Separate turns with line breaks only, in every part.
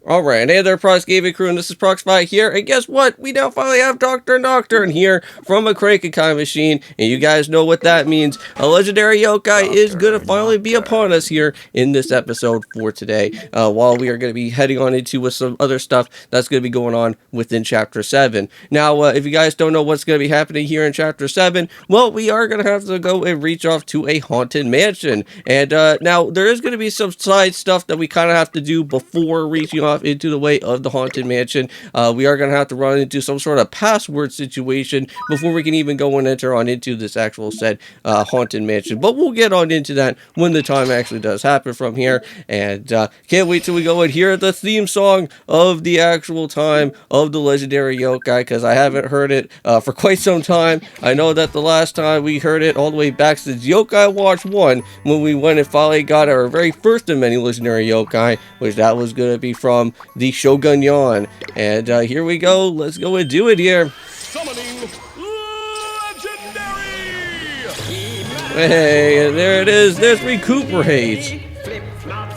Alright, hey there, Prox Gaming Crew, and this is Proxify here, and guess what? We now finally have Dr. Nocturne here from a Cranky Kind Machine, and you guys know what that means. A legendary yokai is gonna finally be upon us here in this episode for today, while we are gonna be heading on into with some other stuff that's gonna be going on within Chapter 7. Now, if you guys don't know what's gonna be happening here in Chapter 7, well, we are gonna have to go and reach off to a haunted mansion, and now there is gonna be some side stuff that we kind of have to do before reaching off into the way of the haunted mansion. We are going to have to run into some sort of password situation before we can even go and enter on into this actual said haunted mansion, but we'll get on into that when the time actually does happen from here. And can't wait till we go and hear the theme song of the actual time of the legendary yokai, because I haven't heard it for quite some time. I know that the last time we heard it all the way back since Yokai Watch 1, when we went and finally got our very first of many legendary yokai, which that was going to be from the Shogun Yawn. And here we go. Let's go and do it here.
Summoning Legendary!
Hey, there it is. There's Re-Q-Perate.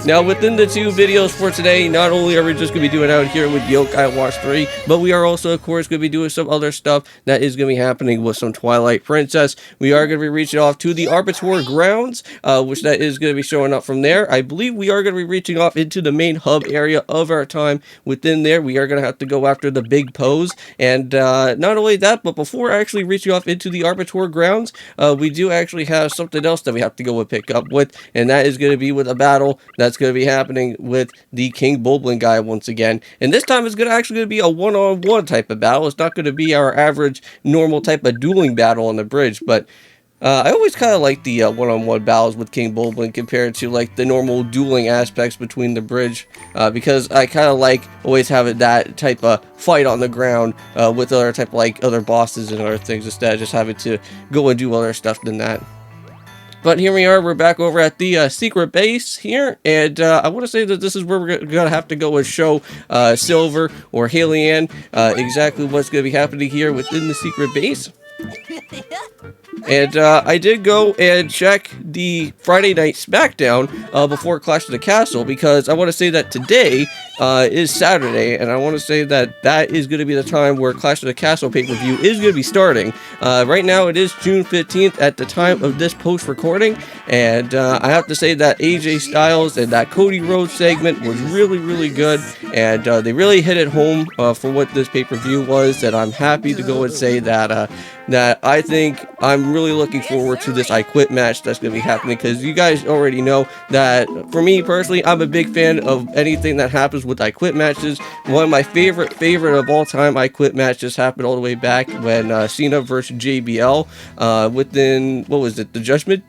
Now, within the two videos for today, not only are we just going to be doing out here with Yokai Watch 3, but we are also, of course, going to be doing some other stuff that is going to be happening with some Twilight Princess. We are going to be reaching off to the Arbiter grounds, which that is going to be showing up from there. I believe we are going to be reaching off into the main hub area of our time. Within there, we are going to have to go after the big pose. And not only that, but before actually reaching off into the Arbiter grounds, we do actually have something else that we have to go and pick up with, and that is going to be with a battle that's going to be happening with the King Boblin guy once again. And this time it's actually going to be a one-on-one type of battle. It's not going to be our average normal type of dueling battle on the bridge, but I always kind of like the one-on-one battles with King Boblin compared to like the normal dueling aspects between the bridge, because I kind of like always having that type of fight on the ground with other type of like other bosses and other things instead of just having to go and do other stuff than that. But here we are, we're back over at the secret base here, and I want to say that this is where we're going to have to go and show Silver or Haley-Ann exactly what's going to be happening here within the secret base. And I did go and check the Friday Night SmackDown before Clash of the Castle, because I want to say that today is Saturday, and I want to say that that is going to be the time where Clash of the Castle pay-per-view is going to be starting. Right now it is June 15th at the time of this post-recording, and I have to say that AJ Styles and that Cody Rhodes segment was really, really good, and they really hit it home for what this pay-per-view was, and I'm happy to go and say that that I think I'm really looking forward to this I Quit match that's going to be happening, because you guys already know that for me personally, I'm a big fan of anything that happens with I Quit matches. One of my favorite of all time I Quit matches happened all the way back when Cena versus JBL within, what was it, the Judgment,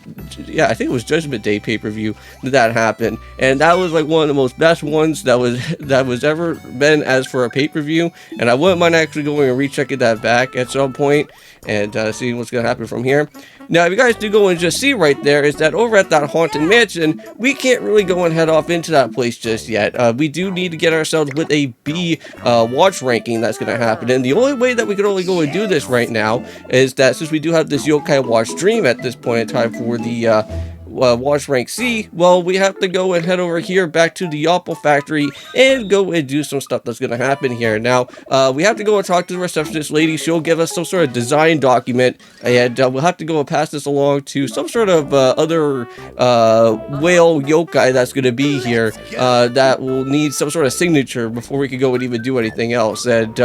yeah, I think it was Judgment Day pay-per-view that happened, and that was like one of the most best ones that was ever been as for a pay-per-view, and I wouldn't mind actually going and rechecking that back at some point and seeing what's going to happen from here. Now, if you guys do go and just see right there, is that over at that haunted mansion, we can't really go and head off into that place just yet. We do need to get ourselves with a B watch ranking that's going to happen, and the only way that we could only go and do this right now is that since we do have this Yokai Watch Dream at this point in time for the watch rank C, well, we have to go and head over here back to the Apple factory and go and do some stuff that's going to happen here. Now, we have to go and talk to the receptionist lady. She'll give us some sort of design document, and we'll have to go and pass this along to some sort of other whale yokai that's going to be here that will need some sort of signature before we can go and even do anything else. And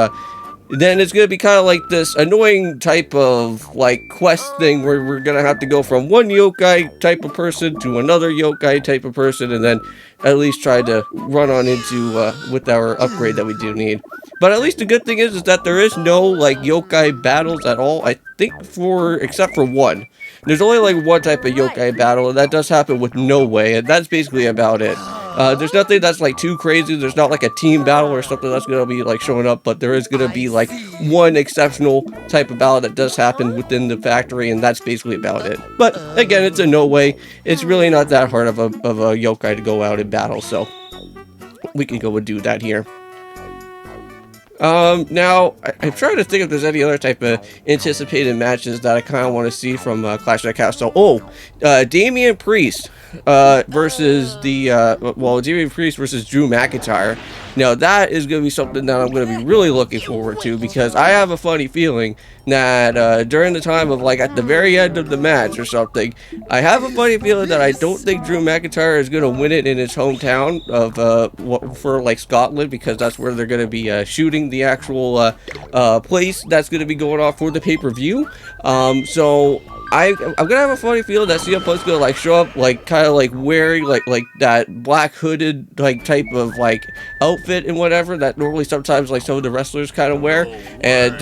then it's going to be kind of like this annoying type of like quest thing where we're going to have to go from one yokai type of person to another yokai type of person, and then at least try to run on into with our upgrade that we do need. But at least the good thing is that there is no like yokai battles at all, I think, except for one. There's only like one type of yokai battle, and that does happen with No Way, and that's basically about it. There's nothing that's like too crazy. There's not like a team battle or something that's going to be like showing up, but there is going to be like one exceptional type of battle that does happen within the factory, and that's basically about it. But again, it's a No Way. It's really not that hard of a yokai to go out and battle, so we can go and do that here. Now, I'm trying to think if there's any other type of anticipated matches that I kind of want to see from Clash of the Castle. Oh, Damian Priest versus Damian Priest versus Drew McIntyre. Now that is going to be something that I'm going to be really looking forward to, because I have a funny feeling that during the time of like at the very end of the match or something, I have a funny feeling that I don't think Drew McIntyre is going to win it in his hometown of for like Scotland, because that's where they're going to be shooting the actual place that's going to be going off for the pay-per-view. So I'm gonna have a funny feeling that CM Punk's gonna like show up like kind of like wearing like that black hooded like type of like outfit and whatever that normally sometimes like some of the wrestlers kind of wear, and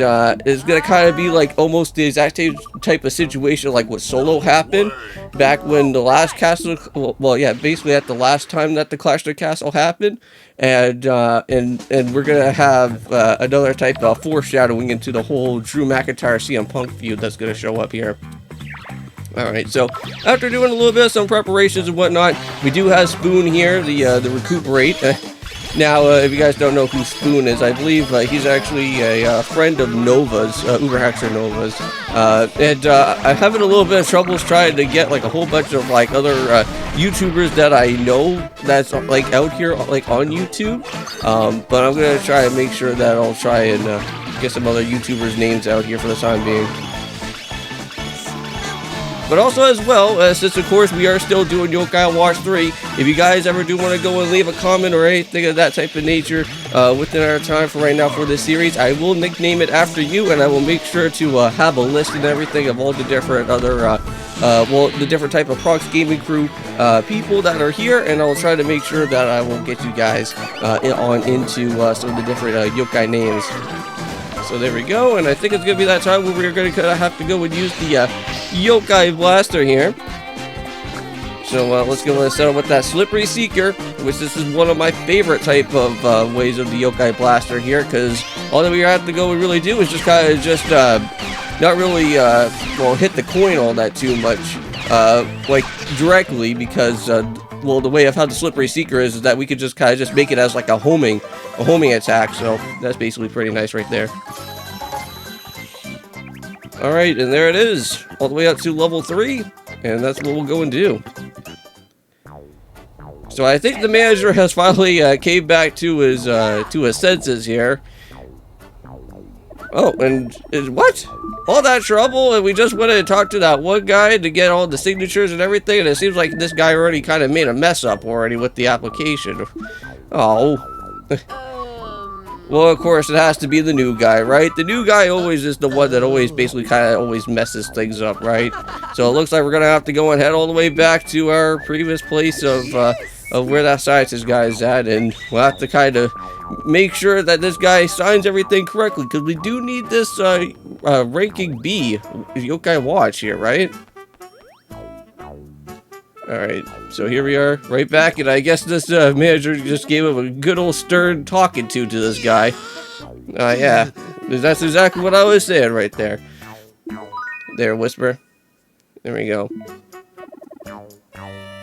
it's gonna kind of be like almost the exact same type of situation like what Solo happened back when the last Castle, well yeah, basically at the last time that the Clash of the Castle happened. And we're gonna have another type of foreshadowing into the whole Drew McIntyre CM Punk feud that's gonna show up here. Alright, so after doing a little bit of some preparations and whatnot, we do have Spoon here, the Re-Q-Perate. Now, if you guys don't know who Spoon is, I believe he's actually a friend of Nova's, Uberhaxer Nova's. And I'm having a little bit of troubles trying to get like a whole bunch of like other YouTubers that I know that's like out here like on YouTube. But I'm gonna try and make sure that I'll try and get some other YouTubers' names out here for the time being. But also as well, since of course we are still doing Yokai Watch 3, if you guys ever do want to go and leave a comment or anything of that type of nature within our time for right now for this series, I will nickname it after you, and I will make sure to have a list and everything of all the different other, well, the different type of Prox Gaming Crew people that are here, and I'll try to make sure that I will get you guys on into some of the different yokai names. So there we go, and I think it's going to be that time where we're going to have to go and use the Yokai Blaster here. So let's go and set up with that Slippery Seeker, which this is one of my favorite type of ways of the Yokai Blaster here, because all that we have to go and really do is just kind of just not really well, hit the coin all that too much like directly, because well, the way of how the Slippery Seeker is that we could just kind of just make it as like a homing attack. So that's basically pretty nice right there. Alright, and there it is, all the way up to level 3, and that's what we'll go and do. So I think the manager has finally came back to his senses here. Oh, and what? All that trouble, and we just went and talked to that one guy to get all the signatures and everything, and it seems like this guy already kind of made a mess up already with the application. Oh. Well, of course, it has to be the new guy, right? The new guy always is the one that always basically kind of always messes things up, right? So it looks like we're going to have to go and head all the way back to our previous place of where that scientist guy is at, and we'll have to kind of make sure that this guy signs everything correctly, because we do need this ranking B Yokai Watch here, right? Alright, so here we are, right back, and I guess this manager just gave him a good old stern talking to this guy. Yeah, that's exactly what I was saying right there. There, Whisper. There we go.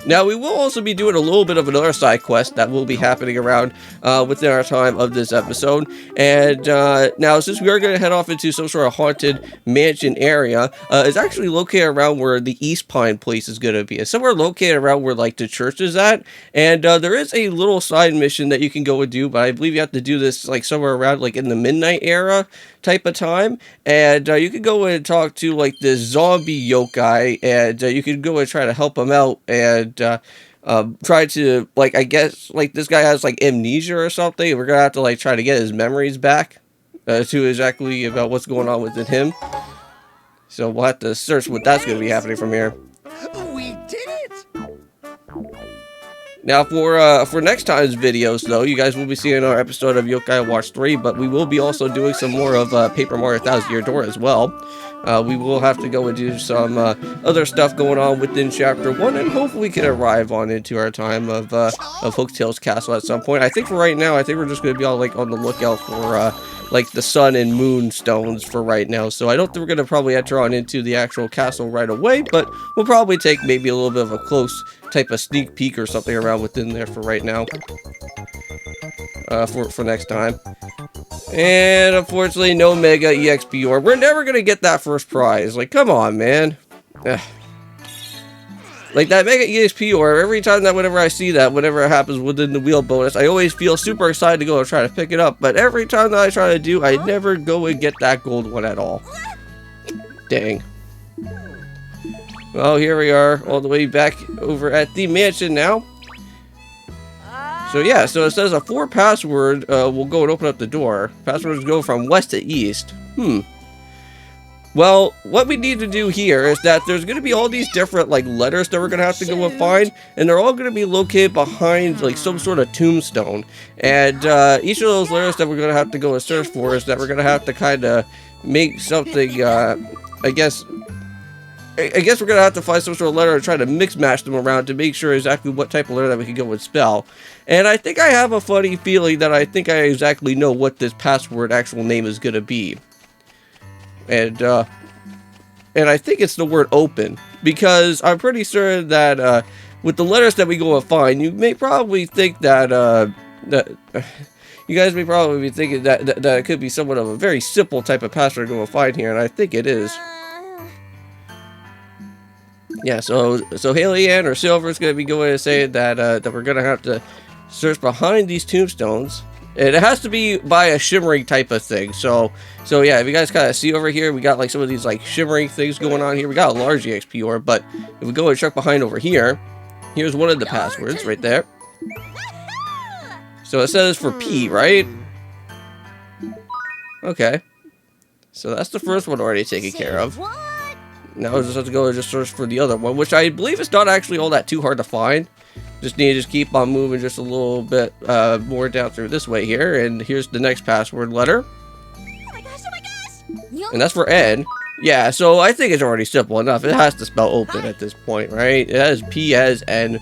Now, we will also be doing a little bit of another side quest that will be happening around within our time of this episode. And now, since we are going to head off into some sort of haunted mansion area, it's actually located around where the East Pine place is going to be. It's somewhere located around where, like, the church is at. And there is a little side mission that you can go and do, but I believe you have to do this, like, somewhere around, like, in the midnight era type of time. And you can go and talk to, like, this zombie yokai, and you can go and try to help him out, and try to, like, I guess, like, this guy has, like, amnesia or something. We're gonna have to, like, try to get his memories back to exactly about what's going on within him. So we'll have to search what that's gonna be happening from here.
We did it!
Now, for next time's videos, though, you guys will be seeing our episode of Yokai Watch 3, but we will be also doing some more of Paper Mario Thousand Year Door as well. We will have to go and do some other stuff going on within Chapter 1, and hopefully we can arrive on into our time of Hooktail's Castle at some point. I think for right now, I think we're just going to be all, like, on the lookout for like the sun and moon stones for right now. So I don't think we're going to probably enter on into the actual castle right away, but we'll probably take maybe a little bit of a close type of sneak peek or something around within there for right now. For next time. And unfortunately, no Mega EXP Orb. We're never going to get that first prize. Like, come on, man. Like that Mega EXP orb, every time that whenever I see that, whenever it happens within the wheel bonus, I always feel super excited to go and try to pick it up. But every time that I try to do, I never go and get that gold one at all. Dang. Well, here we are, all the way back over at the mansion now. So yeah, so it says a 4 password will go and open up the door. Passwords go from west to east. Well, what we need to do here is that there's going to be all these different like letters that we're going to have to go and find, and they're all going to be located behind like some sort of tombstone. And each of those letters that we're going to have to go and search for is that we're going to have to kind of make something, I guess we're going to have to find some sort of letter and try to mix match them around to make sure exactly what type of letter that we can go and spell. And I think I have a funny feeling that I think I exactly know what this password actual name is going to be. And I think it's the word open, because I'm pretty sure that with the letters that we go and find, you may probably think that you guys may probably be thinking that it could be somewhat of a very simple type of password to go and find here, and I think it is. Yeah, so Haley Ann or Silver is going to be going and saying that that we're going to have to search behind these tombstones. And it has to be by a shimmering type of thing. So yeah, if you guys kind of see over here, we got like some of these like shimmering things going on here. We got a large EXP orb, but if we go and check behind over here, here's one of the passwords right there. So it says for P, right? Okay. So that's the first one already taken care of. Now we just have to go and just search for the other one, which I believe is not actually all that too hard to find. Just need to just keep on moving just a little bit more down through this way here. And here's the next password letter.
Oh my gosh.
And that's for N. Yeah, so I think it's already simple enough. It has to spell open at this point, right? It has P as N.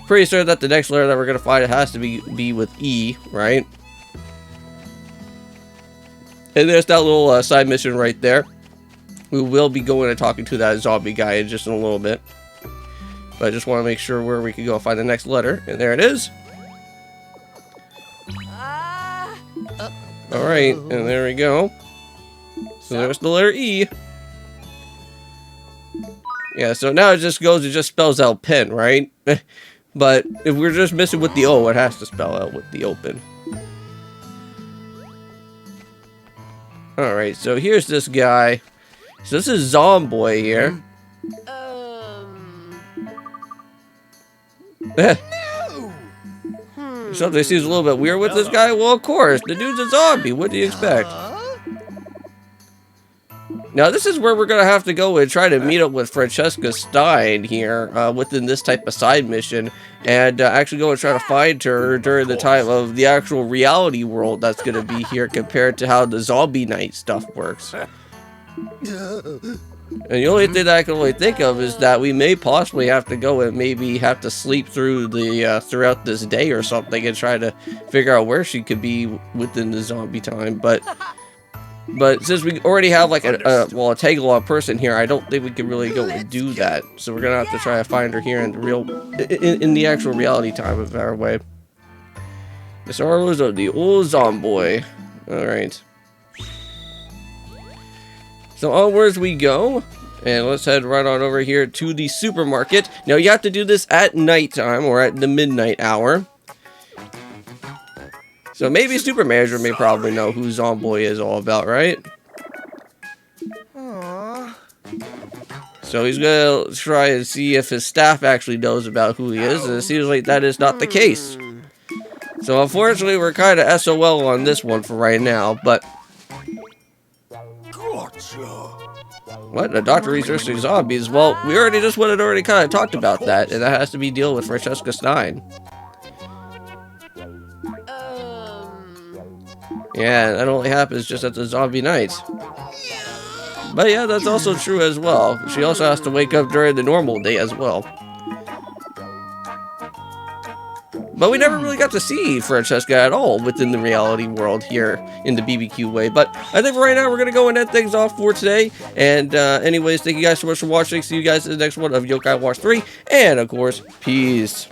Pretty sure that the next letter that we're going to find, it has to be with E, right? And there's that little side mission right there. We will be going and talking to that zombie guy in just in a little bit. But I just want to make sure where we can go find the next letter. And there it is. Alright, and there we go. So there's the letter E. Yeah, so now it just goes, it just spells out pen, right? But if we're just missing with the O, it has to spell out with the open. Alright, so here's this guy. So this is Zomboy here. Something seems a little bit weird with this guy. Well, of course, the dude's a zombie. What do you expect? Now, this is where we're going to have to go and try to meet up with Francesca Stein here within this type of side mission, and actually go and try to find her during the time of the actual reality world that's going to be here compared to how the zombie night stuff works. And the only thing that I can really think of is that we may possibly have to go and maybe have to sleep through the throughout this day or something and try to figure out where she could be within the zombie time. But since we already have like a tag-along person here, I don't think we can really go and do that. So we're gonna have to try to find her here in the in the actual reality time of our way. The sorrows of the old Zomboy. All right. So onwards we go, and let's head right on over here to the supermarket. Now you have to do this at nighttime or at the midnight hour. So maybe Super Manager may probably know who Zomboy is all about, right?
Aww.
So he's gonna try and see if his staff actually knows about who he is, and it seems like that is not the case. So unfortunately we're kind of SOL on this one for right now, but... What? The doctor researching zombies? Well, we already just went and already kind of talked about that, and that has to be deal with Francesca Stein. Yeah, that only happens just at the zombie night. But yeah, that's also true as well. She also has to wake up during the normal day as well. But we never really got to see Francesca at all within the reality world here in the BBQ way. But I think for right now, we're going to go and end things off for today. And anyways, thank you guys so much for watching. See you guys in the next one of Yokai Watch 3. And of course, peace.